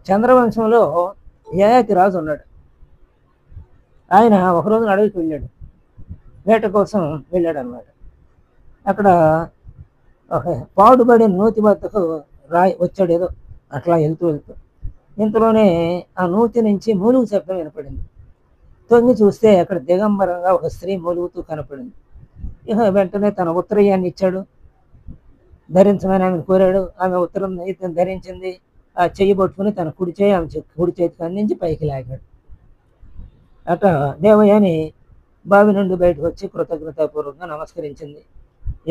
చంద్రవంశంలో యయాతి రాజు ఉన్నాడు. ఆయన ఒకరోజు అడవికి వెళ్ళాడు, వేట కోసం వెళ్ళాడు అన్నమాట. అక్కడ ఒక పాడుబడిన నూతి వద్దకు వచ్చాడు, ఏదో అట్లా వెళ్తూ వెళ్తూ. ఇంతలోనే ఆ నూతి నుంచి మూలుగు శబ్దం వినపడింది. తొంగి చూస్తే అక్కడ దిగంబరంగా ఒక స్త్రీ మూలుగుతూ కనపడింది. ఇక వెంటనే తన ఉత్తరయ్యాన్ని ఇచ్చాడు, ధరించమని ఆమెను కోరాడు. ఆమె ఉత్తరం ధరించింది. ఆ చెయ్యి పట్టుకుని తన కుడి చేయి ఆమె కుడి చేతికి అందించి పైకి లాగాడు. అట దేవయాని బావి నుండి బయటకు వచ్చి కృతజ్ఞతాపూర్వకంగా నమస్కరించింది.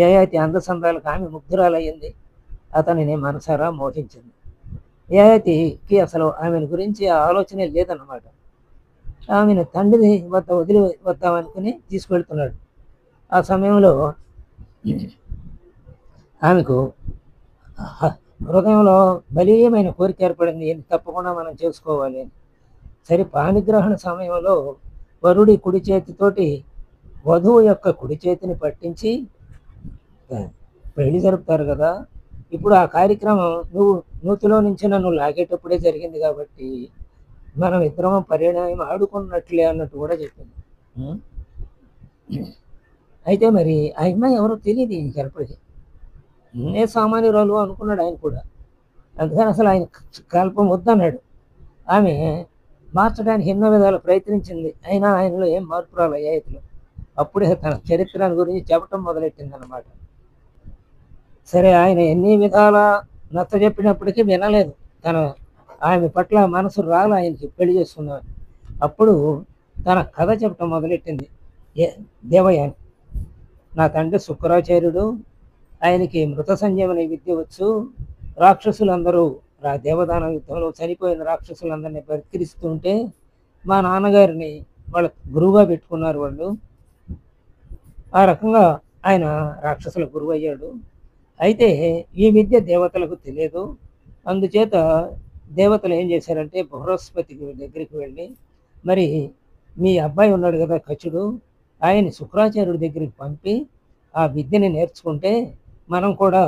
యయాతి అందసందాలకు ఆమె ముగ్ధురాలయ్యింది. అతనిని మనసారా మోహించింది. యయాతికి అసలు ఆమెను గురించి ఆలోచనే లేదన్నమాట. ఆమెను తండ్రి వద్ద వదిలి వద్దామనుకుని తీసుకెళ్తున్నాడు. ఆ సమయంలో ఆమెకు హృదయంలో బలీయమైన కోరిక ఏర్పడింది, తప్పకుండా మనం చేసుకోవాలి అని. సరే, పాణిగ్రహణ సమయంలో వరుడి కుడి చేతితోటి వధువు యొక్క కుడి చేతిని పట్టించి పెళ్లి జరుపుతారు కదా. ఇప్పుడు ఆ కార్యక్రమం నువ్వు నూతిలో నుంచి నన్ను లాగేటప్పుడే జరిగింది కాబట్టి మనం ఇద్దరం పరిణామం ఆడుకున్నట్లే అన్నట్టు కూడా చెప్పింది. అయితే మరి ఆ అమ్మాయి ఎవరో తెలియదు ఇంక ఎప్పటికీ. ఏ సామాన్యురాలు అనుకున్నాడు ఆయన కూడా. అందుకని అసలు ఆయన కల్పం వద్దన్నాడు. ఆమె మార్చడానికి ఎన్నో విధాలు ప్రయత్నించింది, అయినా ఆయనలో ఏం మార్పు రాలేదు. అప్పుడే తన చరిత్రను గురించి చెప్పటం మొదలెట్టింది అన్నమాట. సరే, ఆయన ఎన్ని విధాల నచ్చ చెప్పినప్పటికీ వినలేదు. ఆమె పట్ల మనసు రాలి ఆయనకి పెళ్లి చేసుకున్నాను. అప్పుడు తన కథ చెప్పటం మొదలెట్టింది దేవయాని. నా తండ్రి శుక్రాచార్యుడు, ఆయనకి మృత సంజీవని విద్య వచ్చు. రాక్షసులందరూ దేవదాన యుద్ధంలో చనిపోయిన రాక్షసులందరినీ బతికిరిస్తుంటే మా నాన్నగారిని వాళ్ళ గురువుగా పెట్టుకున్నారు వాళ్ళు. ఆ రకంగా ఆయన రాక్షసుల గురువు అయ్యాడు. అయితే ఈ విద్య దేవతలకు తెలియదు. అందుచేత దేవతలు ఏం చేశారంటే బృహస్పతి దగ్గరికి వెళ్ళి, మరి మీ అబ్బాయి ఉన్నాడు కదా కచుడు, ఆయన శుక్రాచార్యుడి దగ్గరికి పంపి ఆ విద్యని నేర్చుకుంటే మనం కూడా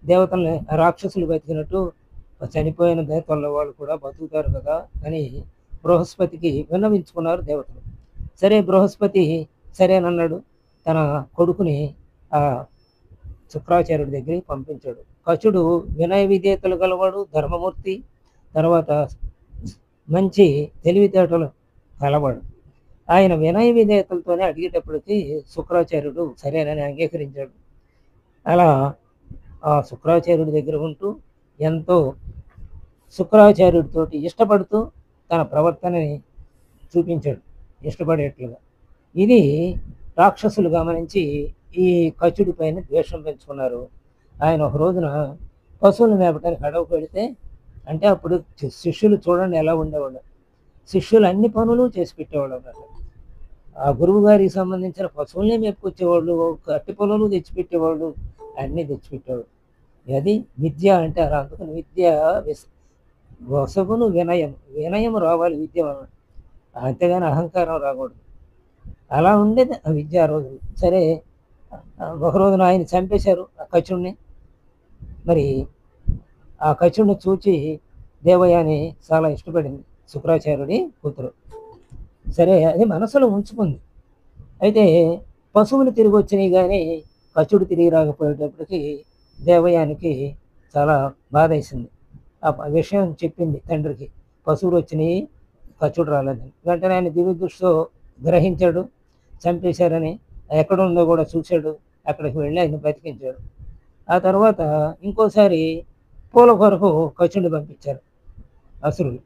దేవతల్ని రాక్షసులు బతికినట్టు చనిపోయిన దేవతల వాళ్ళు కూడా బతుకుతారు కదా అని బృహస్పతికి విన్నవించుకున్నారు దేవతలు. సరే, బృహస్పతి సరేనన్నాడు. తన కొడుకుని ఆ శుక్రాచార్యుడి దగ్గరికి పంపించాడు. కచుడు వినయ విధేయతలు గలవాడు, ధర్మమూర్తి, తర్వాత మంచి తెలివితేటలు కలవాడు. ఆయన వినయ విధేయతలతోనే అడిగేటప్పటికి శుక్రాచార్యుడు సరేనని అంగీకరించాడు. అలా ఆ శుక్రాచార్యుడి దగ్గర ఉంటూ ఎంతో శుక్రాచార్యుడితోటి ఇష్టపడుతూ తన ప్రవర్తనని చూపించాడు, ఇష్టపడేట్లుగా. ఇది రాక్షసులు గమనించి ఈ కచుడి పైన ద్వేషం పెంచుకున్నారు. ఆయన ఒక రోజున పశువులు మేపటానికి అడవుకు వెళితే, అంటే అప్పుడు శిష్యులు చూడండి ఎలా ఉండేవాళ్ళు. శిష్యులు అన్ని పనులు చేసి పెట్టేవాళ్ళు అన్నమాట. ఆ గురువు గారికి సంబంధించిన పశువులనే మేపుకొచ్చేవాళ్ళు, అట్టి పనులు తెచ్చిపెట్టేవాళ్ళు, అన్నీ తెచ్చిపెట్టేవాళ్ళు. అది విద్య అంటే అలా. అందుకని విద్య వసగును వినయం రావాలి విద్య వలన, అంతేగాని అహంకారం రాకూడదు. అలా ఉండేది ఆ విద్య ఆ రోజు. సరే, ఒక రోజున ఆయన చంపేశారు ఆ కచుడిని. మరి ఆ కచుడిని చూచి దేవయాని చాలా ఇష్టపడింది, శుక్రాచార్యుడి కూతురు. సరే, అది మనసులో ఉంచుకుంది. అయితే పశువులు తిరిగి వచ్చినాయి కానీ కచుడు తిరిగి రాకపోయేటప్పటికి దేవయానికి చాలా బాధ వేసింది. ఆ విషయం చెప్పింది తండ్రికి, పశువులు వచ్చినాయి, కచుడు రాలేదని. వెంటనే ఆయన దివ్య దృష్టితో గ్రహించాడు, చంపేశారని. ఎక్కడుందో కూడా చూశాడు, అక్కడికి వెళ్ళి ఆయన బతికించాడు. ఆ తర్వాత ఇంకోసారి పూల కొరకు కచుడిని పంపించారు అసురులు.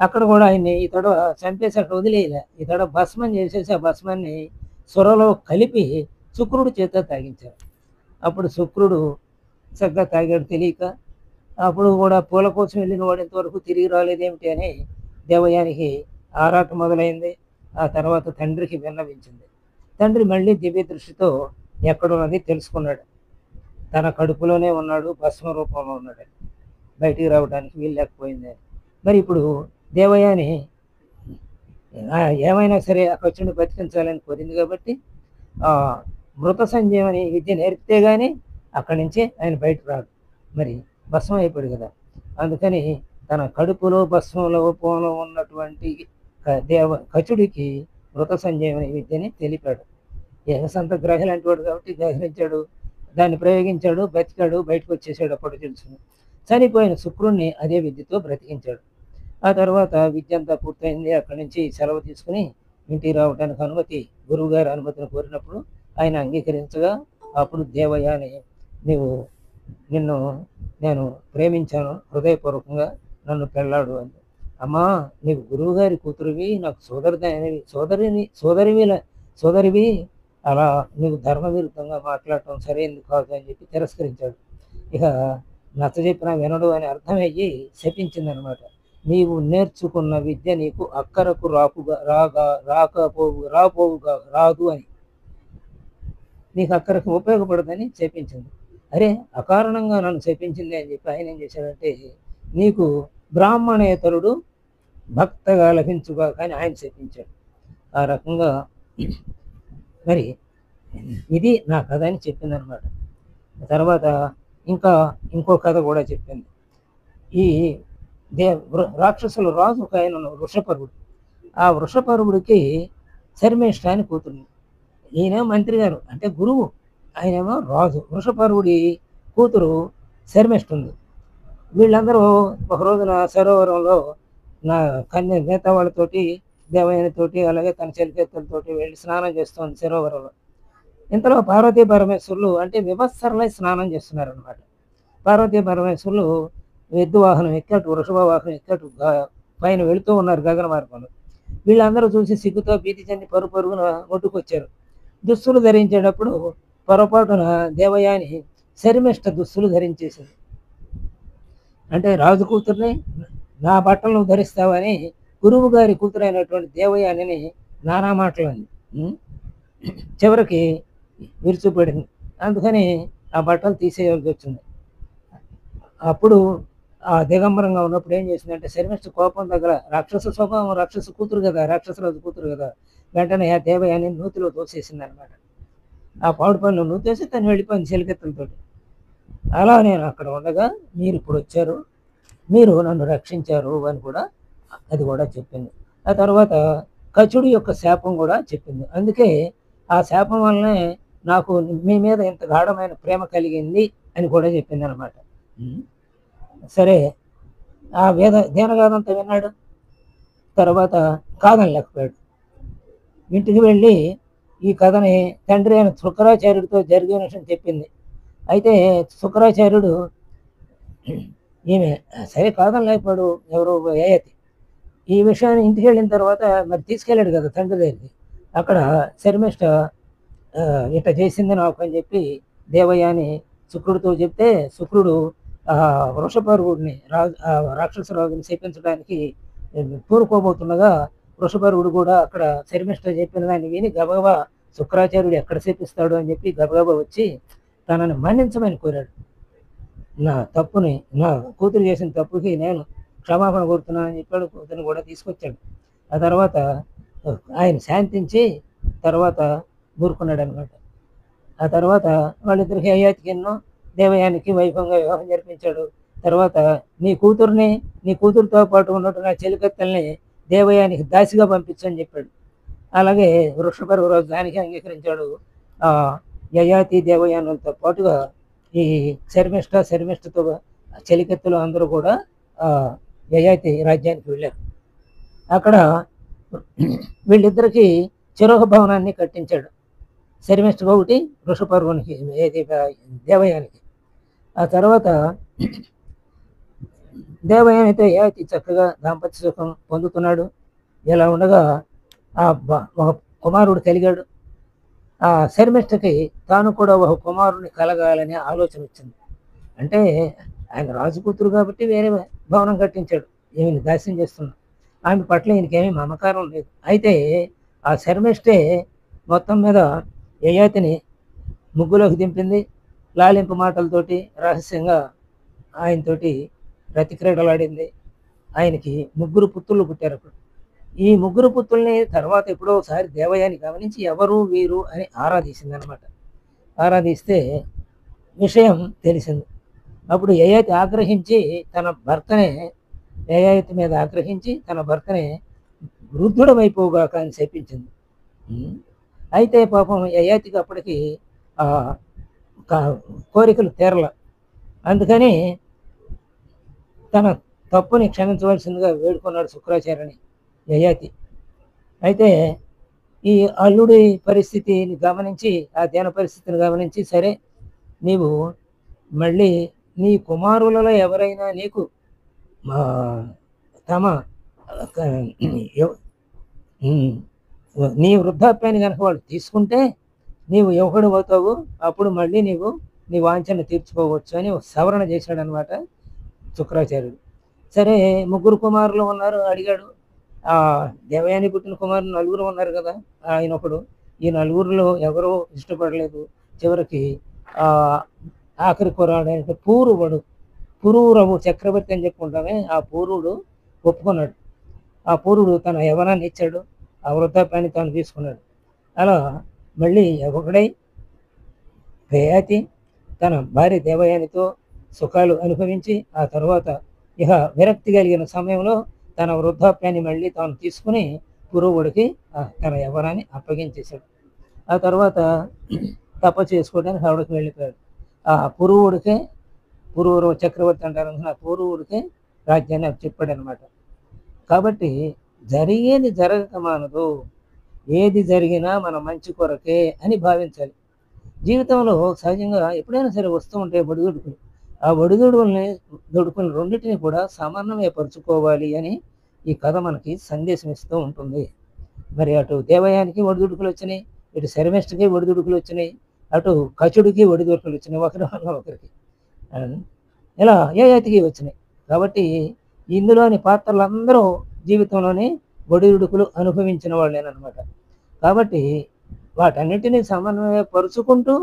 అక్కడ కూడా ఆయన్ని ఇతడు చంపేసి అక్కడ వదిలేయలే, ఇతడు భస్మం చేసేసి ఆ భస్మాన్ని సొరలో కలిపి శుక్రుడు చేత తాగించారు. అప్పుడు శుక్రుడు చక్కగా తాగాడు తెలియక. అప్పుడు కూడా పూల కోసం వెళ్ళిన వాడు ఇంతవరకు తిరిగి రాలేదేమిటి అని దేవయానికి ఆరాటం మొదలైంది. ఆ తర్వాత తండ్రికి విన్నవించింది. తండ్రి మళ్ళీ దివ్య దృష్టితో ఎక్కడున్నది తెలుసుకున్నాడు. తన కడుపులోనే ఉన్నాడు, భస్మ రూపంలో ఉన్నాడు, బయటికి రావడానికి వీలు లేకపోయింది. మరి ఇప్పుడు దేవయాని ఏమైనా సరే ఆ కచుడిని బతికించాలని కోరింది కాబట్టి మృత సంజీవని విద్య నేర్పితే కానీ అక్కడి నుంచి ఆయన బయటకు రాడు, మరి భస్మం అయిపోయాడు కదా. అందుకని తన కడుపులో భస్మంలో పోలో ఉన్నటువంటి కచుడికి మృత సంజీవని విద్యని తెలిపాడు. యమసంత గ్రహి లాంటి వాడు కాబట్టి గ్రహించాడు, దాన్ని ప్రయోగించాడు, బతికాడు, బయటకు వచ్చేసాడు. అప్పుడు తెలుసుకుని చనిపోయిన శుక్రుణ్ణి అదే విద్యతో బ్రతికించాడు. ఆ తర్వాత విద్య అంతా పూర్తయింది. అక్కడి నుంచి సెలవు తీసుకుని ఇంటికి రావడానికి అనుమతి, గురువుగారి అనుమతిని కోరినప్పుడు ఆయన అంగీకరించగా అప్పుడు దేవయ్య అని నిన్ను నేను ప్రేమించాను హృదయపూర్వకంగా, నన్ను పెళ్ళాడు అని. అమ్మా, నీవు గురువుగారి కూతురివి, నాకు సోదరివి, అలా నీవు ధర్మ విరుద్ధంగా మాట్లాడటం సరైనది కాదు అని చెప్పి తిరస్కరించాడు. ఇక నచ్చజెప్పినా వినడు అని అర్థమయ్యి శపించిందనమాట. నీవు నేర్చుకున్న విద్య నీకు అక్కరకు రాదు అని, నీకు అక్కరకు ఉపయోగపడదని చెప్పించింది. అరే, అకారణంగా నన్ను చెప్పించింది అని చెప్పి ఆయన ఏం చేశాడంటే, నీకు బ్రాహ్మణేతరుడు భక్తగా లభించుగా కానీ ఆయన చెప్పించాడు. ఆ రకంగా మరి ఇది నా కథ అని చెప్పింది అనమాట. తర్వాత ఇంకో కథ కూడా చెప్పింది. ఈ రాక్షసుల రాజు ఒక ఆయన వృషపర్వుడు. ఆ వృషపర్వుడికి శర్మిష్ఠ అని కూతురు. ఈయన మంత్రి గారు అంటే గురువు, ఆయనేమో రాజు. వృషపర్వుడి కూతురు శర్మిష్ఠ ఉంది. వీళ్ళందరూ ఒక రోజున సరోవరంలో నా కన్య మిగతా వాళ్ళతోటి, దేవయానితోటి, అలాగే తన చెలికెత్తలతోటి వెళ్ళి స్నానం చేస్తుంది సరోవరంలో. ఇంతలో పార్వతీ పరమేశ్వరులు అంటే వివత్సరలై స్నానం చేస్తున్నారు అనమాట. పార్వతీ పరమేశ్వరులు ఎద్దు వాహనం ఎక్కటు, వృషభ వాహనం ఎక్కటు పైన వెళుతూ ఉన్నారు గగన మార్గంలో. వీళ్ళందరూ చూసి సిగ్గుతో భీతి చెంది పరుగున ఒడ్డుకొచ్చారు. దుస్తులు ధరించేటప్పుడు పొరపాటున దేవయాని శర్మిష్ఠ దుస్తులు ధరించేసింది. అంటే రాజు కూతుర్ని నా బట్టలు ధరిస్తావని గురువు గారి కూతురైనటువంటి దేవయానిని నానా మాటలు అంది. చివరికి విరుచుపడింది. అందుకని ఆ బట్టలు తీసేయాల్సి వచ్చింది. అప్పుడు ఆ దిగంబరంగా ఉన్నప్పుడు ఏం చేసిందంటే శర్మిష్ఠ కోపం దగ్గర, రాక్షస స్వభావం, రాక్షస కూతురు కదా, రాక్షసరాజు కూతురు కదా, వెంటనే ఆ దేవయాని నూతిలో తోసేసింది అనమాట. ఆ పాడు పనులు నూతేసి తను వెళ్ళిపోయింది చెలికెత్తలతో. అలా నేను అక్కడ ఉండగా మీరు ఇప్పుడు వచ్చారు, మీరు నన్ను రక్షించారు అని కూడా అది కూడా చెప్పింది. ఆ తర్వాత కచుడి యొక్క శాపం కూడా చెప్పింది. అందుకే ఆ శాపం వల్లనే నాకు మీ మీద ఇంత గాఢమైన ప్రేమ కలిగింది అని కూడా చెప్పింది అనమాట. సరే, ఆ దేనగాదంతా విన్నాడు. తర్వాత కాదనలేకపోయాడు. ఇంటికి వెళ్ళి ఈ కథని తండ్రి అయిన శుక్రాచార్యుడితో జరిగిన విషయం చెప్పింది. అయితే శుక్రాచార్యుడు ఈమె సరే కాదనలేకపోయాడు. ఎవరు యయాతి ఈ విషయాన్ని ఇంటికి వెళ్ళిన తర్వాత మరి తీసుకెళ్ళాడు కదా తండ్రి దగ్గరికి. అక్కడ శర్మిష్ఠ ఇట్లా చేసింది నాకు అని చెప్పి దేవయాని శుక్రుడితో చెప్తే, శుక్రుడు వృషపర్వుడిని రాక్షసరాజుని శపించడానికి పూనుకోబోతుండగా వృషపర్వుడు కూడా అక్కడ శర్మిష్ఠ చెప్పిన దాన్ని విని గబగబా శుక్రాచార్యుడు ఎక్కడ శపిస్తాడు అని చెప్పి గబగబా వచ్చి తనని మన్నించమని కోరాడు. నా తప్పుని, నా కూతురు చేసిన తప్పుకి నేను క్షమాపణ కోరుతున్నానని చెప్పాడు. కూతురిని కూడా తీసుకొచ్చాడు. ఆ తర్వాత ఆయన శాంతించి తర్వాత ఊరుకున్నాడు అనమాట. ఆ తర్వాత వాళ్ళిద్దరికి యయాతికి ఎన్నో దేవయానికి వైభవంగా వివాహం జరిపించాడు. తర్వాత నీ కూతురుతో పాటు ఉన్నట్టు నా చెలికత్తెల్ని దేవయానికి దాసిగా పంపించని చెప్పాడు. అలాగే వృషపర్వ రోజు దానికి అంగీకరించాడు. యయాతి దేవయానులతో పాటుగా ఈ శర్మిష్ఠతో చెలికత్తెలు అందరూ కూడా యయాతి రాజ్యానికి వెళ్ళారు. అక్కడ వీళ్ళిద్దరికి చిరోహ భవనాన్ని కట్టించాడు. శర్మిష్ఠకు ఒకటి, వృషపర్వునికి, దేవయానికి. ఆ తర్వాత దేవయానితో యయాతి చక్కగా దాంపత్య సుఖం పొందుతున్నాడు. ఇలా ఉండగా ఒక కుమారుడు కలిగాడు. ఆ శర్మిష్ఠకి తాను కూడా ఒక కుమారుడిని కలగాలనే ఆలోచన వచ్చింది. అంటే ఆయన రాజుకూతురు కాబట్టి వేరే భవనం కట్టించాడు, ఏమి దాస్యం చేస్తున్నాడు. ఆమె పట్ల ఈయనకేమీ మమకారం లేదు. అయితే ఆ శర్మిష్ఠే మొత్తం మీద యయాతిని ముగ్గులోకి దింపింది. లాలింపు మాటలతోటి రహస్యంగా ఆయనతోటి రతి క్రీడలాడింది. ఆయనకి 3 పుత్రులు పుట్టారు. అప్పుడు ఈ 3 పుత్రుల్ని తర్వాత ఎప్పుడో ఒకసారి దేవయాని గమనించి ఎవరు వీరు అని ఆరాధించింది అనమాట. ఆరాధిస్తే విషయం తెలిసింది. అప్పుడు యయాతి ఆగ్రహించి తన భర్తనే యయాతి మీద ఆగ్రహించి తన భర్తని వృద్ధుడమైపోగాక అని శపించింది. అయితే పాపం యయాతికి అప్పటికి కోరికలు తీరల. అందుకని తన తప్పుని క్షమించవలసిందిగా వేడుకున్నాడు శుక్రాచార్యుని యయాతి. అయితే ఈ అల్లుడి పరిస్థితిని గమనించి, ఆ ధ్యాన పరిస్థితిని గమనించి, సరే నీవు మళ్ళీ నీ కుమారులలో ఎవరైనా నీకు తమ నీ వృద్ధాప్యాన్ని కనుక వాళ్ళు తీసుకుంటే నీవు యువకుడు అవుతావు, అప్పుడు మళ్ళీ నీవు నీ వాంఛను తీర్చుకోవచ్చు అని సవరణ చేశాడనమాట శుక్రాచార్యుడు. సరే ముగ్గురు కుమారులు ఉన్నారు, అడిగాడు. దేవయాని పుట్టిన కుమారులు నలుగురు ఉన్నారు కదా, ఆయన ఒకడు. ఈ నలుగురిలో ఎవరో ఇష్టపడలేదు. చివరికి ఆఖరి కుర్రాడైన పురూరవు చక్రవర్తి అని చెప్పుకుంటామే, ఆ పూర్వుడు ఒప్పుకున్నాడు. ఆ పూర్వుడు తన యవనాన్ని ఇచ్చాడు, ఆ వృద్ధాప్యాన్ని తాను తీసుకున్నాడు. అలా మళ్ళీ ఒకడై యయాతి తన భార్య దేవయానితో సుఖాలు అనుభవించి, ఆ తర్వాత ఇక విరక్తి కలిగిన సమయంలో తన వృద్ధాప్యాన్ని మళ్ళీ తాను తీసుకుని పురూవుడికి తన యవనాన్ని అప్పగించేశాడు. ఆ తర్వాత తప చేసుకోవడానికి ఆవిడకి వెళ్ళిపోయాడు. ఆ పురూరు చక్రవర్తి అంటారు, ఆ పురూవుడికే రాజ్యాన్ని చెప్పాడు అనమాట. కాబట్టి జరిగేది జరగక మానదు, ఏది జరిగినా మన మంచి కొరకే అని భావించాలి. జీవితంలో సహజంగా ఎప్పుడైనా సరే వస్తూ ఉంటాయి ఒడిదుడుకులు. ఆ ఒడిదుడుకులు రెండింటిని కూడా సమన్వయపరుచుకోవాలి అని ఈ కథ మనకి సందేశం ఇస్తూ ఉంటుంది. మరి అటు దేవయానికి ఒడిదుడుకులు వచ్చినాయి, ఇటు శర్మిష్ఠకి ఒడిదుడుకులు వచ్చినాయి, అటు కచుడికి ఒడిదుడుకులు వచ్చినాయి, ఒకరి వల్ల ఒకరికి. ఇలా యయాతికి వచ్చినాయి. కాబట్టి ఇందులోని పాత్రలందరూ జీవితంలోని ఒడిదుడుకులు అనుభవించిన వాళ్ళేనమాట. కాబట్టి వాటన్నిటినీ సమన్వయపరుచుకుంటూ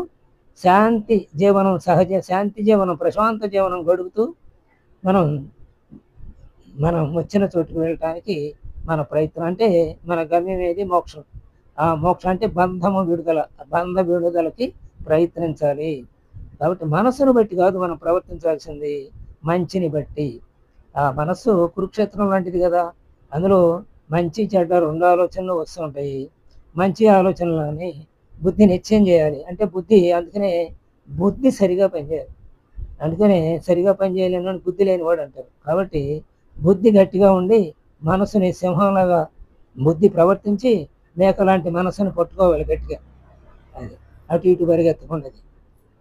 శాంతి జీవనం, శాంతి జీవనం, ప్రశాంత జీవనం గడుపుతూ మనం వచ్చిన చోటుకు వెళ్ళటానికి మన ప్రయత్నం. అంటే మన గమ్యం ఏది? మోక్షం. ఆ మోక్షం అంటే బంధ విడుదలకి ప్రయత్నించాలి. కాబట్టి మనస్సును బట్టి కాదు మనం ప్రవర్తించాల్సింది, మంచిని బట్టి. ఆ మనస్సు కురుక్షేత్రం లాంటిది కదా, అందులో మంచి చెడ్డ రెండు ఆలోచనలు వస్తూ ఉంటాయి. మంచి ఆలోచనలని బుద్ధి నిశ్చయం చేయాలి. అంటే అందుకనే బుద్ధి సరిగా పనిచేయాలి. అందుకనే సరిగా పనిచేయలేని బుద్ధి లేనివాడు అంటారు. కాబట్టి బుద్ధి గట్టిగా ఉండి మనసుని సింహంలాగా బుద్ధి ప్రవర్తించి మేకలాంటి మనసుని పట్టుకోవాలి గట్టిగా. అది అటు ఇటు పరిగెత్తకుండాది.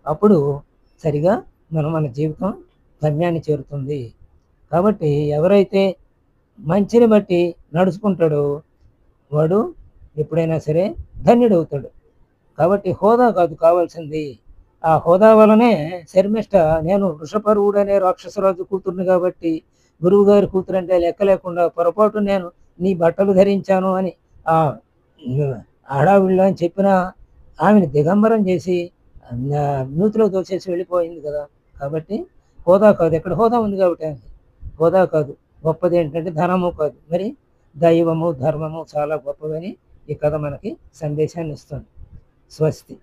అప్పుడు సరిగా మన జీవితం గమ్యాన్ని చేరుతుంది. కాబట్టి ఎవరైతే మంచిని బట్టి నడుచుకుంటాడో వాడు ఎప్పుడైనా సరే ధన్యుడవుతాడు. కాబట్టి హోదా కాదు కావాల్సింది. ఆ హోదా వలనే శర్మిష్ఠ, నేను వృషపరువుడు అనే రాక్షసరాజు కూతుర్ని కాబట్టి గురువు గారి కూతురు అంటే లెక్క లేకుండా పొరపాటు నేను నీ బట్టలు ధరించాను అని ఆ హడావిడిలో అని చెప్పినా ఆమెను దిగంబరం చేసి నూతిలో దోచేసి వెళ్ళిపోయింది కదా. కాబట్టి హోదా కాదు, ఎక్కడ హోదా ఉంది కాబట్టి హోదా కాదు, గొప్పది ఏంటంటే ధనము కాదు, మరి దైవము ధర్మము చాలా గొప్పవని ఈ కథ మనకి సందేశాన్ని ఇస్తుంది. స్వస్తి.